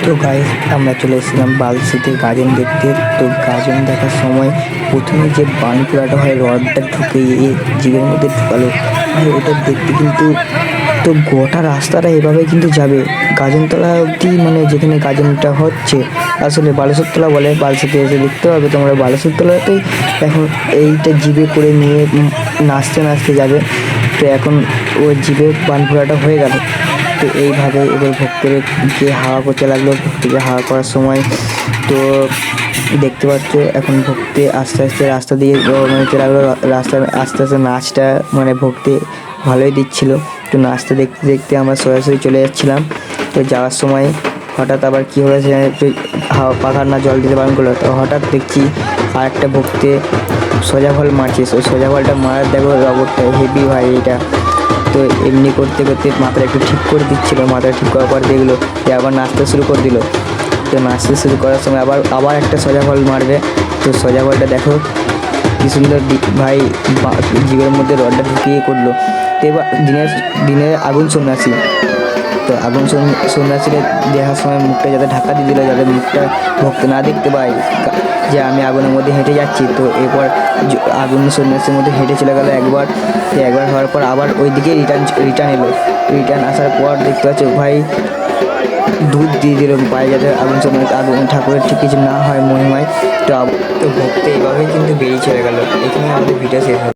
তো গাইস আমরা চলে এসেছিলাম বালসিতে গাজন দেখতে। তো গাজন দেখার সময় প্রথমে যে বানপুরাটা হয় রডটা ঢুকে জীবের মধ্যে ঢুকালো ভাই, ওটা দেখতে কিন্তু তো গোটা রাস্তাটা এভাবে কিন্তু যাবে গাজনতলা অবধি, মানে যেখানে গাজনটা হচ্ছে আসলে বালেশ্বরতলা বলে। বালসিতে এসে দেখতে পাবে তোমরা বালেশ্বরতলাতেই এখন এইটা জিভে করে নিয়ে নাচতে নাচতে যাবে। তো এখন ওই জিভে বানপুরাটা হয়ে গেল। তো এইভাবে এবার ভক্তকে হাওয়া করতে লাগলো। ভক্তকে হাওয়া করার সময় তো দেখতে পাচ্ছ এখন ভক্তি আস্তে আস্তে রাস্তা দিয়ে মানে লাগলো। রাস্তা আস্তে আস্তে নাচটা মানে ভক্তি ভালোই দিচ্ছিলো। তো নাচতে দেখতে দেখতে আমরা সরাসরি চলে যাচ্ছিলাম। তো যাওয়ার সময় হঠাৎ আবার কী হয়েছে, হাওয়া পাখার না জল দিতে বারণ করলো। তো হঠাৎ দেখছি আর একটা ভক্তি সোজা ফল মারছে। সোজা ফলটা মারার দেখো রবটটা হেভি ভাই এটা। তো এমনি করতে করতে মাথাটা একটু ঠিক করে দিচ্ছিলো। মাথাটা ঠিক করার পর দেখলো যে আবার নাচতে শুরু করে দিল। তো নাচতে শুরু করার সময় আবার একটা সোজা ফল মারবে। তো সোজা ফলটা দেখো কি সুন্দর ভাই জীবের মধ্যে রডটা ঢুকিয়ে করলো। তো এবার দিনের আগুন সন্ন্যাসী, তো আগুন সন্ন্যাসীকে দেখার সময় মুখটা যাতে ঢাকা দিয়ে দিল, যাতে মুখটা ভক্ত না দেখতে পায় যে আমি আগুনের মধ্যে হেঁটে যাচ্ছি। তো এরপর আগুন সন্ন্যাসীর মধ্যে হেঁটে চলে গেলো একবার। তো একবার হওয়ার পর আবার ওই দিকে রিটার্ন এলো। রিটার্ন আসার পর দেখতে পাচ্ছ ভাই দুধ দিয়ে দিল পায়ে, যাতে আগুন ঠাকুরের ঠিক কিছু না হয় মহিমায়। তো ভক্ত এইভাবেই কিন্তু বেরিয়ে চলে গেল। এখানে আমাদের ভিডিও শেষ হয়।